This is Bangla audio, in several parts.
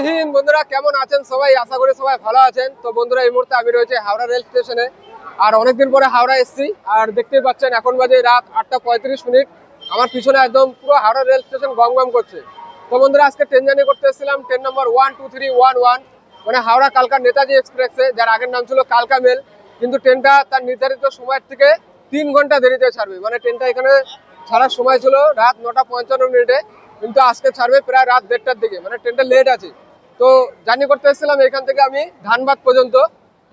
জয় হিন্দ বন্ধুরা, কেমন আছেন সবাই? আশা করি সবাই ভালো আছেন। তো বন্ধুরা, এই মুহূর্তে আমি রয়েছে হাওড়া রেল স্টেশনে। আর অনেকদিন পরে হাওড়া এসেছি। আর দেখতেই পাচ্ছেন এখন বাজে রাত 8:35। আমার পিছনে একদম পুরো হাওড়া রেল স্টেশন গম গম করছে। তো বন্ধুরা, আজকে ট্রেন জার্নি করতে এসেছিলাম ট্রেন নম্বর 12311, মানে হাওড়া কালকা নেতাজি এক্সপ্রেসে, যার আগের নাম ছিল কালকা মেল। কিন্তু ট্রেনটা তার নির্ধারিত সময়ের থেকে 3 ঘন্টা দেরিতে ছাড়বে। মানে ট্রেনটা এখানে ছাড়ার সময় ছিল রাত 9:55, কিন্তু আজকে ছাড়বে প্রায় রাত 1:30টার দিকে। মানে ট্রেনটা লেট আছে। তো জার্নি করতে এসেছিলাম এখান থেকে আমি ধানবাদ পর্যন্ত।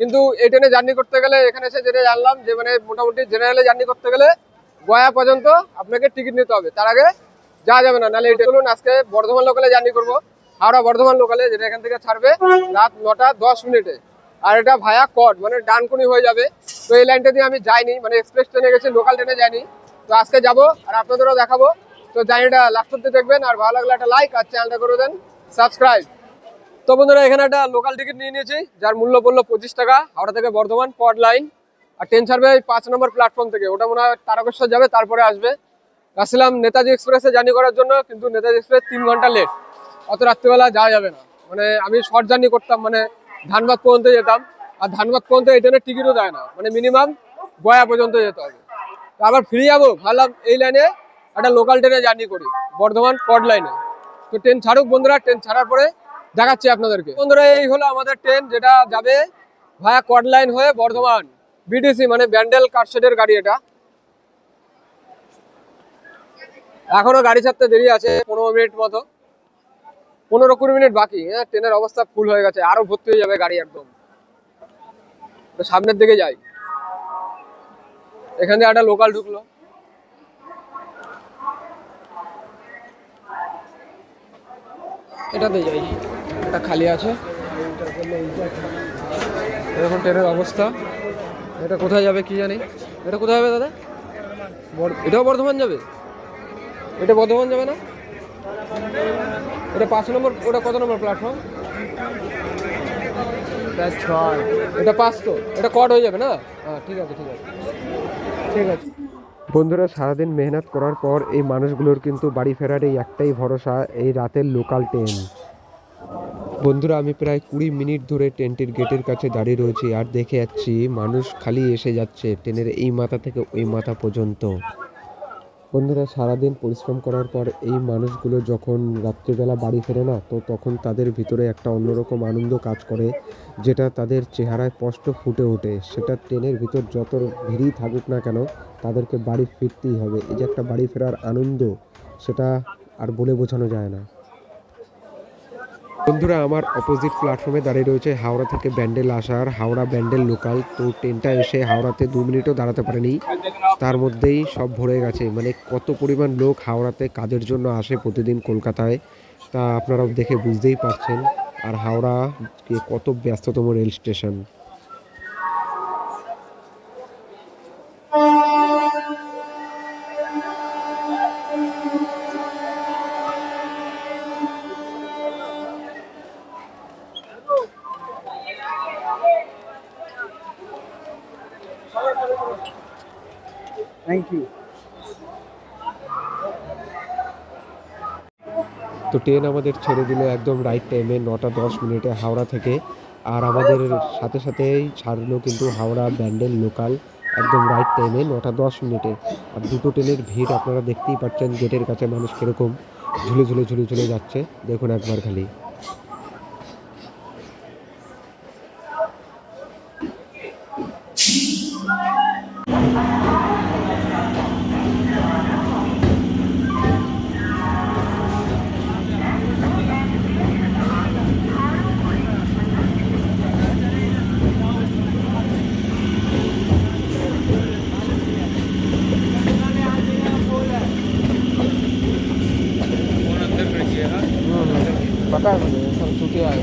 কিন্তু এই ট্রেনে জার্নি করতে গেলে এখানে এসে যেটা জানলাম যে মানে মোটামুটি জেনারেলে জার্নি করতে গেলে গয়া পর্যন্ত আপনাকে টিকিট নিতে হবে, তার আগে যাওয়া যাবে না। নাহলে চলুন আজকে বর্ধমান লোকালে জার্নি করবো, হাওড়া বর্ধমান লোকালে, যেটা এখান থেকে ছাড়বে রাত 9:10। আর এটা ভায়া কট, মানে ডানকুনি হয়ে যাবে। তো এই লাইনটা দিয়ে আমি যাইনি, মানে এক্সপ্রেস ট্রেনে গেছি, লোকাল ট্রেনে যাইনি। তো আজকে যাবো আর আপনাদেরও দেখাবো। তো জার্নিটা লাস্ট অব্দি দেখবেন, আর ভালো লাগলে একটা লাইক আর চ্যানেলটা করে দেন সাবস্ক্রাইব। তো বন্ধুরা, এখানে একটা লোকাল টিকিট নিয়ে নিয়েছি, যার মূল্য পড়লো 25 টাকা, হাওড়া থেকে বর্ধমান পড লাইন। আর ট্রেন ছাড়বে 5 নম্বর প্ল্যাটফর্ম থেকে। ওটা মনে হয় তারকেশ্বর যাবে, তারপরে আসবে। আসছিলাম নেতাজি এক্সপ্রেসে জার্নি করার জন্য, কিন্তু নেতাজি এক্সপ্রেস 3 ঘন্টা লেট। অত রাত্রিবেলা যাওয়া যাবে না। মানে আমি শর্ট জার্নি করতাম, মানে ধানবাদ পর্যন্ত যেতাম। আর ধানবাদ পর্যন্ত এই ট্রেনের টিকিটও দেয় না, মানে মিনিমাম গয়া পর্যন্ত যেতে হবে। তো আবার ফিরে যাবো, ভাবলাম এই লাইনে একটা লোকাল ট্রেনে জার্নি করি, বর্ধমান পড লাইনে। তো ট্রেন ছাড়ুক বন্ধুরা, ট্রেন ছাড়ার পরে দেখাচ্ছি আপনাদেরকে। বন্ধুরা, এই হলো আমাদের ট্রেন, যেটা যাবে ভায়া কড লাইন হয়ে বর্ধমান বিটিসি, মানে ব্যান্ডেল কারশেডের গাড়ি এটা। এখনো গাড়ি ছাড়তে দেরি আছে 15 মিনিট মতো, 15-20 মিনিট বাকি। হ্যাঁ, ট্রেনের অবস্থা ফুল হয়ে গেছে, আরো ভর্তি হয়ে যাবে গাড়ি একদম। তো সামনের দিকে যাই, এখান থেকে একটা লোকাল ঢুকলো। এটাতে যাই, এটা খালি আছে। এরকম ট্রেনের অবস্থা। এটা কোথায় যাবে কি জানি। এটা কোথায় যাবে দাদা? এটাও বর্ধমান যাবে? এটা বর্ধমান যাবে না? এটা 5 নম্বর, ওটা কত নম্বর প্ল্যাটফর্ম? এটা 5, তো এটা কট হয়ে যাবে না? হ্যাঁ, ঠিক আছে ঠিক আছে ঠিক আছে। বন্ধুরা, সারাদিন মেহনত করার পর এই মানুষগুলোর কিন্তু বাড়ি ফেরার এই একটাই ভরসা, এই রাতের লোকাল ট্রেন। বন্ধুরা, আমি প্রায় 20 মিনিট ধরে ট্রেনটির গেটের কাছে দাঁড়িয়ে রয়েছি, আর দেখে যাচ্ছি মানুষ খালি এসে যাচ্ছে ট্রেনের এই মাথা থেকে ওই মাথা পর্যন্ত। বন্ধুরা, সারাদিন পরিশ্রম করার পর এই মানুষগুলো যখন রাত্রিবেলা বাড়ি ফেরে না, তো তখন তাদের ভিতরে একটা অন্যরকম আনন্দ কাজ করে, যেটা তাদের চেহারায় স্পষ্ট ফুটে ওঠে। সেটা ট্রেনের ভিতর যত ভিড়ই থাকুক না কেন, তাদেরকে বাড়ি ফিরতেই হবে। এই যে একটা বাড়ি ফেরার আনন্দ, সেটা আর বলে বোঝানো যায় না। বন্ধুরা, আমার অপোজিট প্ল্যাটফর্মে দাঁড়িয়ে রয়েছে হাওড়া থেকে ব্যান্ডেল আসার হাওড়া ব্যান্ডেল লোকাল। তো ট্রেনটা এসে হাওড়াতে 2 মিনিটও দাঁড়াতে পারেনি, তার মধ্যেই সব ভরে গেছে। মানে কত পরিমাণ লোক হাওড়াতে কাজের জন্য আসে প্রতিদিন কলকাতায়, তা আপনারা দেখে বুঝতেই পারছেন। আর হাওড়া কত ব্যস্ততম রেল স্টেশন। Thank you. তো ট্রেন আমাদের ছেড়ে দিল একদম রাইট টাইমে 9:10 হাওড়া থেকে। আর আমাদের সাথে সাথেই ছাড়লো কিন্তু হাওড়া ব্যান্ডেল লোকাল একদম রাইট টাইমে 9:10। আর দুটো ট্রেনের ভিড় আপনারা দেখতেই পাচ্ছেন, গেটের কাছে মানুষ কিরকম ঝুলে ঝুলে ঝুলে ঝুলে যাচ্ছে, দেখুন একবার খালি। पता है मुझे, सब चुके आए।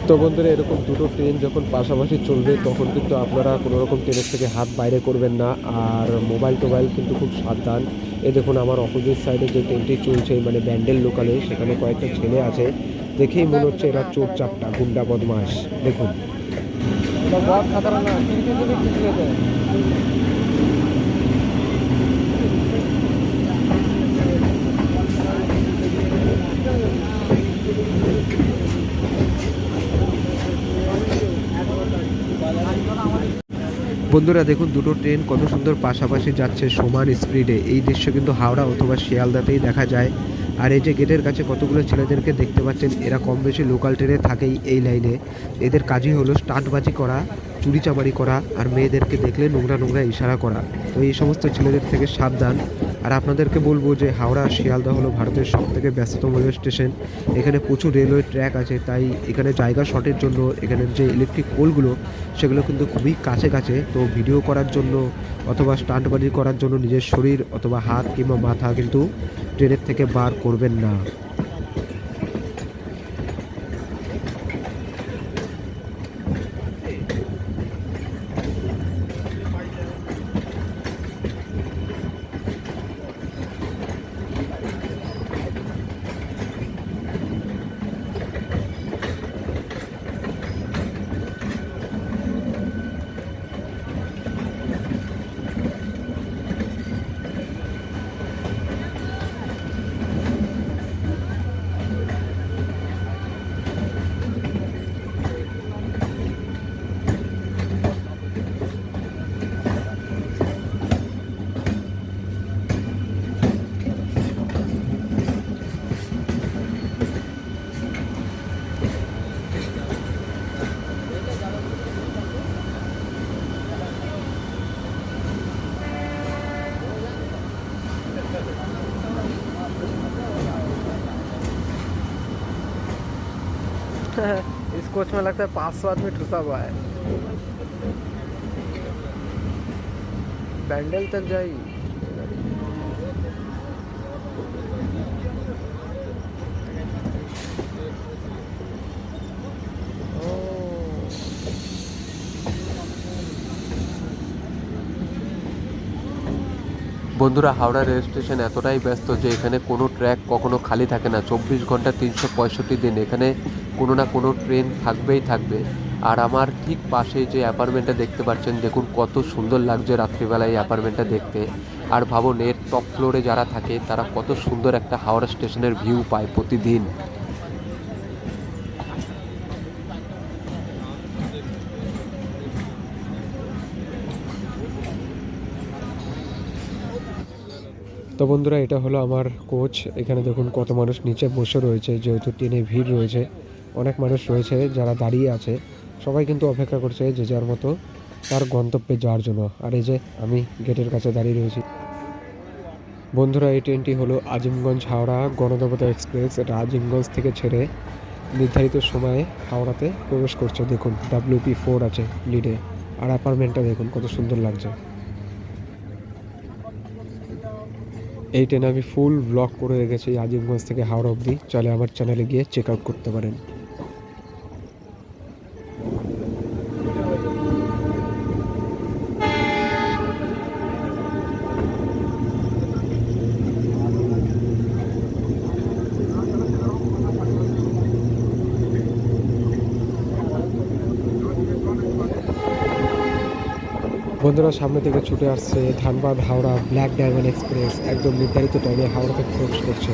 তো বন্ধুরা, এরকম দুটো ট্রেন যখন পাশাপাশি চলবে, তখন কিন্তু আপনারা কোনো রকম ট্রেনের থেকে হাত বাইরে করবেন না। আর মোবাইল টোবাইল কিন্তু খুব সাবধান। এই দেখুন আমার অপোজিট সাইডে যে ট্রেনটি চলছে, মানে ব্যান্ডেল লোকালে, সেখানে কয়েকটা ছেলে আছে। দেখেই মনে হচ্ছে এরা চোর চাপটা, গুন্ডা বদমাস। দেখুন বন্ধুরা দেখুন দুটো ট্রেন কত সুন্দর পাশাপাশি যাচ্ছে সমান স্পিডে। এই দৃশ্য কিন্তু হাওড়া অথবা শিয়ালদাতেই দেখা যায়। আর এই যে গেটের কাছে কতগুলো ছেলেদেরকে দেখতে পাচ্ছেন, এরা কম বেশি লোকাল ট্রেনে থাকেই এই লাইনে। এদের কাজই হলো স্টান্টবাজি করা, চুরিচামারি করা আর মেয়েদেরকে দেখলে নোংরা নোংরা ইশারা করা। তো এই সমস্ত ছেলেদের থেকে সাবধান। আর আপনাদেরকে বলবো যে হাওড়া শিয়ালদা হলো ভারতের সবথেকে ব্যস্ততম রেল স্টেশন। এখানে প্রচুর রেলওয়ে ট্র্যাক আছে, তাই এখানে জায়গা শর্টের জন্য এখানের যে ইলেকট্রিক পোলগুলো সেগুলো কিন্তু খুবই কাছে কাছে। তো ভিডিও করার জন্য অথবা স্টান্টবাজি করার জন্য নিজের শরীর অথবা হাত কিংবা মাথা কিন্তু ট্রেনের থেকে বার করবেন না। इस कोच में लगता है 500 आदमी ठुसा हुआ है। बैंडल तक जाई। বন্ধুরা হাওড়া রেল স্টেশন এতটাই ব্যস্ত যে এখানে কোনো ট্র্যাক কখনো খালি থাকে না। 24 ঘন্টা 365 দিন এখানে কোনো না কোনো ট্রেন থাকবেই থাকবে। আর আমার ঠিক পাশে যে অ্যাপার্টমেন্টটা দেখতে পাচ্ছেন, দেখুন কত সুন্দর লাগছে রাত্রিবেলায় এই অ্যাপার্টমেন্টটা দেখতে। আর ভাবুন এর টপ ফ্লোরে যারা থাকে তারা কত সুন্দর একটা হাওড়া স্টেশনের ভিউ পায় প্রতিদিন। তো বন্ধুরা এটা হলো আমার কোচ। এখানে দেখুন কত মানুষ নিচে বসে রয়েছে, যেহেতু ট্রেনে ভিড় রয়েছে। অনেক মানুষ রয়েছে যারা দাঁড়িয়ে আছে, সবাই কিন্তু অপেক্ষা করছে যে যার মতো তার গন্তব্যে যাওয়ার জন্য। আর এই যে আমি গেটের কাছে দাঁড়িয়ে রয়েছি। বন্ধুরা এই ট্রেনটি হলো আজিমগঞ্জ হাওড়া গণদেবতা এক্সপ্রেস। এটা আজিমগঞ্জ থেকে ছেড়ে নির্ধারিত সময়ে হাওড়াতে প্রবেশ করছে। দেখুন WP4 আছে লিডে। আর অ্যাপার্টমেন্টটা দেখুন কত সুন্দর লাগছে। এই ট্রেনে আমি ফুল ব্লগ করে রেখেছি আজিমগঞ্জ থেকে হাওড়া অবধি। চলে আমার চ্যানেলে গিয়ে চেক আউট করতে পারেন। বন্ধুরা সামনে থেকে ছুটে আসছে Dhanbad Howrah black diamond express. একদম নির্ধারিত টাইমে হাওড়াতে প্রবেশ করছে।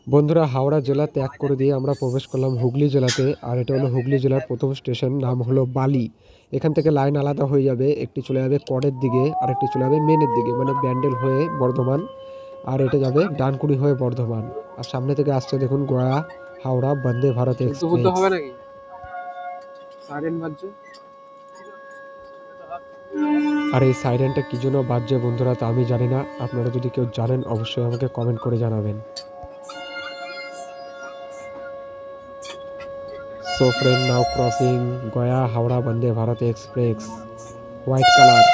বন্ধুরা হাওড়া জেলা ত্যাগ করে দিয়ে আমরা প্রবেশ করলাম হুগলি জেলাতে। আর এটা হলো হুগলি জেলার প্রথম স্টেশন, নাম হলো বালি। এখান থেকে লাইন আলাদা হয়ে যাবে, একটি চলে যাবে কড়ের দিকে আর একটি চলে যাবে মেনের দিকে, মানে ব্যান্ডেল হয়ে বর্ধমান। আর এটা যাবে ডানকুনি হয়ে বর্ধমান। আর সামনে থেকে আসছে দেখুন গয়া হাওড়া বন্দে ভারত এক্সপ্রেস। হবে নাকি সাইরেন বাজছে। আর এই সাইরেনটা কি জন্য বাজছে বন্ধুরা তা আমি জানি না। আপনারা যদি কেউ জানেন অবশ্যই আমাকে কমেন্ট করে জানাবেন। So friend, now crossing Gaya Howrah Vande Bharat Express, white color.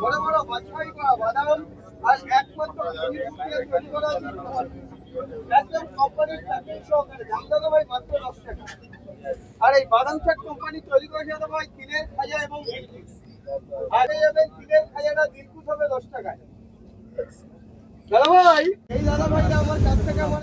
বড় বড় বাছাই করা বাদাম আর একমাত্র তৈরি করা একদম কোম্পানির প্যাকেজ সহকারে দাম দাদা ভাই মাত্র 10 টাকা। আর এই বাদাম চাট কোম্পানি তৈরি করেছে দাদা ভাই তিলের খাজা এবং আর এই তিলের খাজাটা দিলকুশ হবে 10 টাকায়। দাদা ভাই এই দাদা ভাইটা আমার কাছ থেকে আমার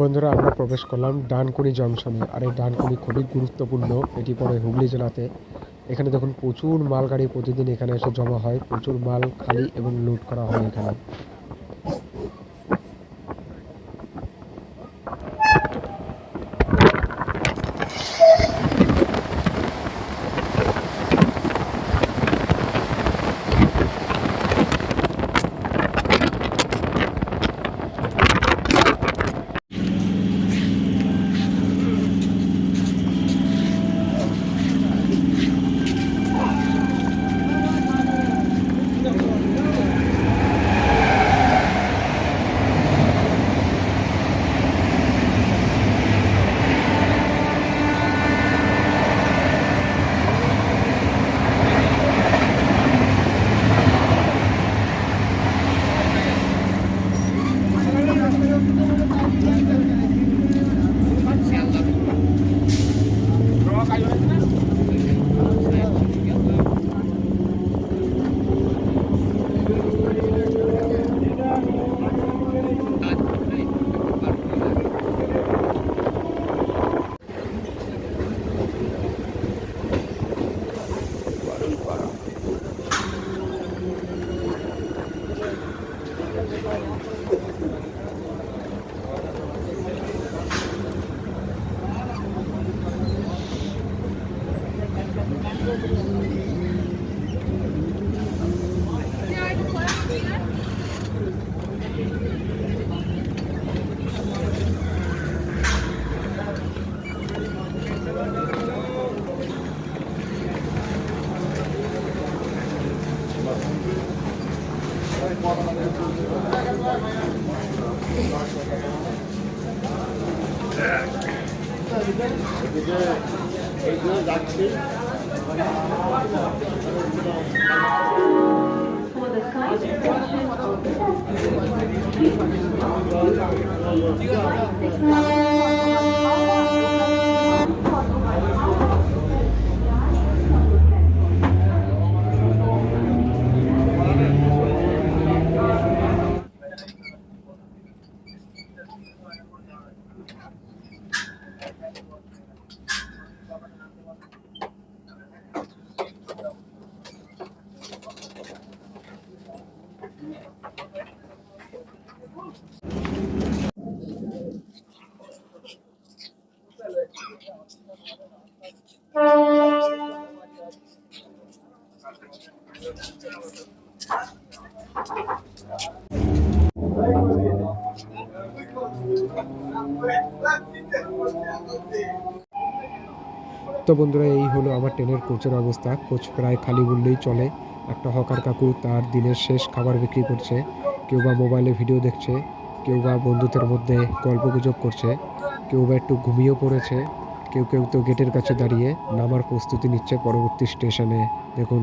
বন্ধুরা আমরা প্রবেশ করলাম ডানকুনি জংশনে। আর এই ডানকুনি খুবই গুরুত্বপূর্ণ, এটি পড়ে হুগলি জেলাতে। এখানে দেখুন প্রচুর মালগাড়ি প্রতিদিন এখানে এসে জমা হয়, প্রচুর মাল খালি এবং লোড করা হয় এখানে। তো বন্ধুরা এই হলো আমার ট্রেনের কোচের অবস্থা। কোচ প্রায় খালি বললেই চলে। একটা হকার কাকু তার দিনের শেষ খাবার বিক্রি করছে, কেউ বা মোবাইলে ভিডিও দেখছে, কেউ বা বন্ধুদের মধ্যে গল্পগুজব করছে, কেউ বা একটু ঘুমিয়েও পড়েছে, কেউ কেউ তো গেটের কাছে দাঁড়িয়ে নামার প্রস্তুতি নিচ্ছে পরবর্তী স্টেশনে। দেখুন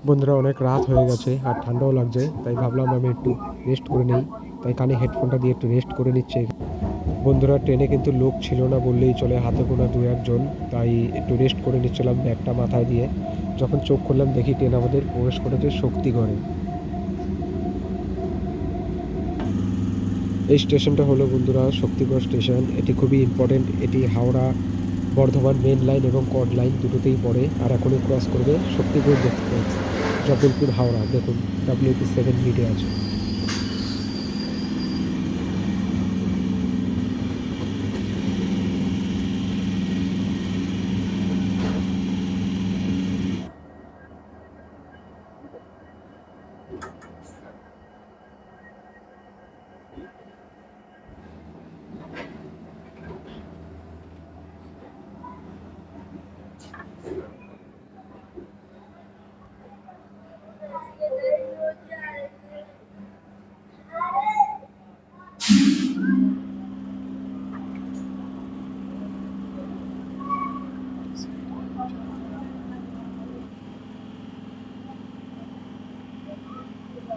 বন্ধুরা অনেক রাত হয়ে গেছে আর ঠান্ডাও লাগছে, তাই ভাবলাম আমি একটু রেস্ট করে নিই, তাই কানে হেডফোনটা দিয়ে একটু রেস্ট করে নিচ্ছে। বন্ধুরা ট্রেনে কিন্তু লোক ছিল না বললেই চলে, হাতে গোনা দু একজন, তাই একটু রেস্ট করে নিচ্ছিলাম ব্যাগটা মাথায় দিয়ে। যখন চোখ খুললাম দেখি ট্রেন আমাদের প্রবেশ করেছে শক্তিগড়ে। এই স্টেশনটা হলো বন্ধুরা শক্তিগড় স্টেশন। এটি খুবই ইম্পর্টেন্ট। এটি হাওড়া বর্ধমান মেন লাইন এবং কড লাইন দুটোতেই পড়ে। আর এখনই ক্রস করবে শক্তিগড় এক্সপ্রেস জগদলপুর হাওড়া। দেখুন WP7 মিটে আছে।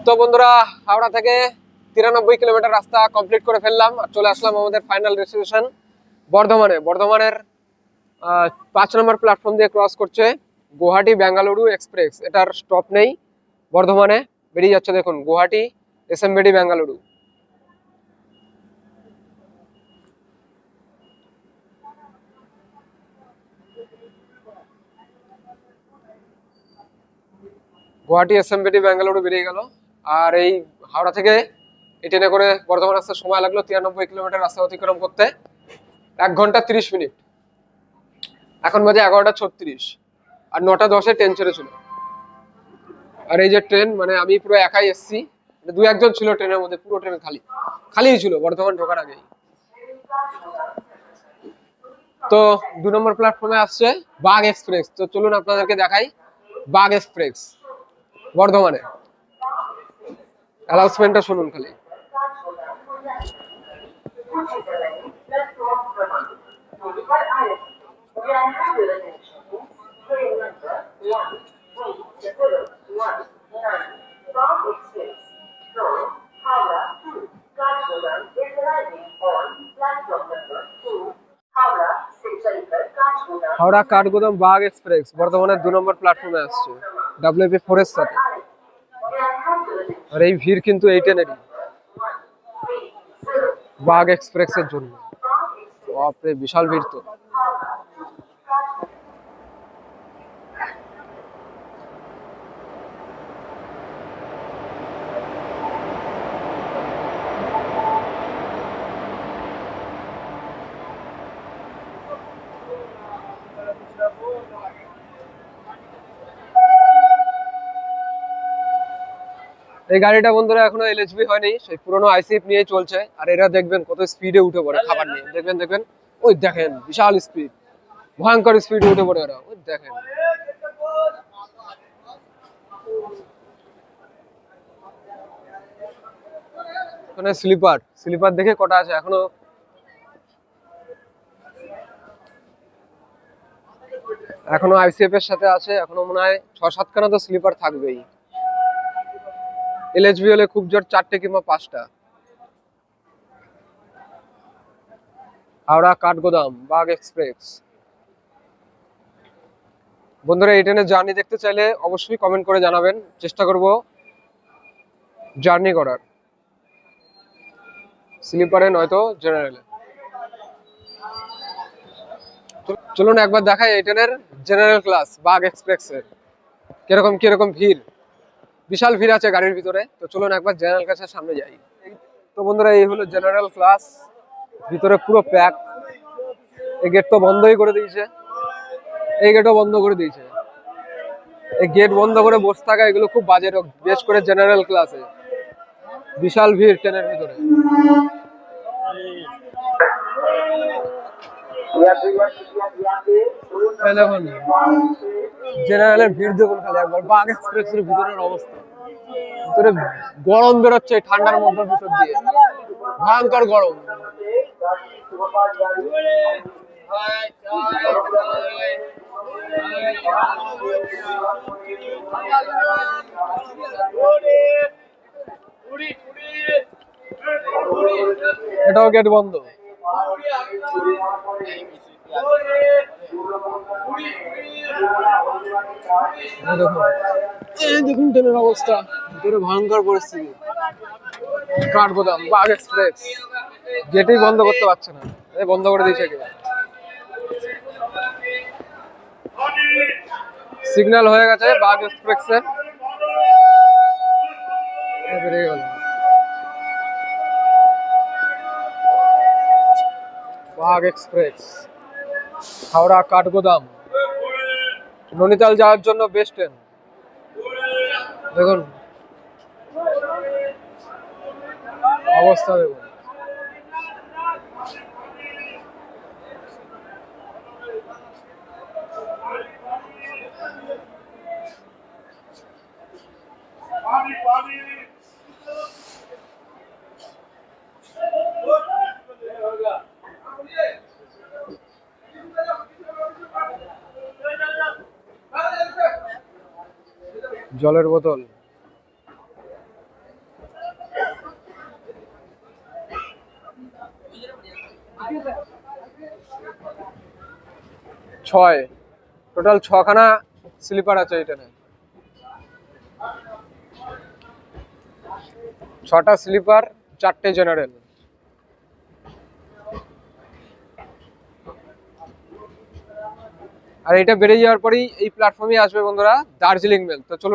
তো বন্ধুরা, হাওড়া থেকে 93 কিলোমিটার রাস্তা কমপ্লিট করে ফেললাম আর চলে আসলাম আমাদের ফাইনাল ডেস্টিনেশন বর্ধমানের 5 নম্বর প্ল্যাটফর্ম দিয়ে ক্রস করছে গুয়াহাটি বেঙ্গালুরু এক্সপ্রেস। এটার স্টপ নেই, বর্ধমানে বেরিয়ে যাচ্ছে। দেখুন, গুয়াহাটি এসএমবিডি বেঙ্গালুরু। গুয়াহাটি এসএমবিডি বেঙ্গালুরু বেরিয়ে গেল। আর এই হাওড়া থেকে এই ট্রেনে করে বর্ধমান আসতে সময় লাগলো 93 কিলোমিটার রাস্তা অতিক্রম করতে 1 ঘন্টা 30 মিনিট। এখন বাজে 11:36 আর 9:10-এ ট্রেন ছেড়েছিল। আর এই যে ট্রেন, মানে আমি পুরো একাই এসেছি, দু একজন ছিল ট্রেনের মধ্যে, পুরো ট্রেন খালিই ছিল বর্ধমান ঢোকার আগেই। তো 2 নম্বর প্ল্যাটফর্মে আসছে বাগ এক্সপ্রেস। তো চলুন আপনাদেরকে দেখাই বাগ এক্সপ্রেস বর্ধমানে। অ্যানাউন্সমেন্টটা শুনুন খালি। হাওড়া কাঠগোদাম বাগ এক্সপ্রেস বর্ধমানের 2 নম্বর প্ল্যাটফর্মে আসছে WP4 এর সাথে। আর এই ভিড় কিন্তু এই ট্রেনেরই, বাগ এক্সপ্রেসের জন্য। বাপরে, বিশাল ভিড় তো। এই গাড়িটা বন্ধুরা এখনো এলএচবি হয়নি, সেই পুরোনো আইসিএফ নিয়ে চলছে। আর এরা দেখবেন কত স্পিডে উঠে পড়ে খাবার নিয়ে। দেখবেন ওই দেখেন, বিশাল স্পিড, ভয়ঙ্কর স্পিডে উঠে পড়ে ওরা। ওই দেখেন, ওখানে স্লিপার দেখে কটা আছে এখনো আইসিএফ এর সাথে আছে। এখনো মনে হয় 6-7 খানা তো স্লিপার থাকবেই। এলএচবি হলে খুব জোর 4টে কিংবা 5টা। হাওড়া কাঠগোদাম বাগ এক্সপ্রেস। বন্ধুরা, এই ট্রেনের জার্নি দেখতে চাইলে অবশ্যই কমেন্ট করে জানাবেন, চেষ্টা করব জার্নি করার, স্লিপারে নয়তো জেনারেলে। চলুন একবার দেখাই এই ট্রেনের জেনারেল ক্লাস বাগ এক্সপ্রেসের কিরকম ভিড়। বিশাল ভিড় আছে গাড়ির ভিতরে। তো চলুন একবার জেনারেল ক্লাসের সামনে যাই। তো বন্ধুরা, এই হলো জেনারেল ক্লাস, ভিতরে পুরো প্যাক। এই গেট তো বন্ধই করে দিয়েছে, এই গেটও বন্ধ করে দিয়েছে। এই গেট বন্ধ করে বসে থাকা এগুলো খুব বাজে রোগ, বিশেষ করে জেনারেল ক্লাসে। বিশাল ভিড় ট্রেনের ভিতরে। দেখুন জেনারেলের ভিড়, দেখুন খালি একবার বাগ এক্সপ্রেসের ভিতরের অবস্থা। ভিতরে গরম বেরোচ্ছে ঠান্ডার মধ্যে, ভিতর দিয়ে ভয়ঙ্কর গরম। এটাও গেট বন্ধ। দেখুন ট্রেনের অবস্থা, ভিতরে ভয়ঙ্কর পরিস্থিতি। কাঠগোদাম বাগ এক্সপ্রেস গেটেই বন্ধ করতে পারছে না, বন্ধ করে দিয়েছে। সিগন্যাল হয়ে গেছে বাগ এক্সপ্রেসের। বেরিয়ে গেল বাগ এক্সপ্রেস হাওড়া কাঠগোদাম। নৈনিতাল যাওয়ার জন্য বেস্ট ট্রেন। দেখুন অবস্থা, দেখুন। জলের বোতল, ছয়, টোটাল 6খানা স্লিপার আছে এটাতে। 6টা স্লিপার, 4টে জেনারেল। আর এটা বেরিয়ে যাওয়ার পরেই এই প্ল্যাটফর্মে আসবে বন্ধুরা দার্জিলিং মেল। তো চলুন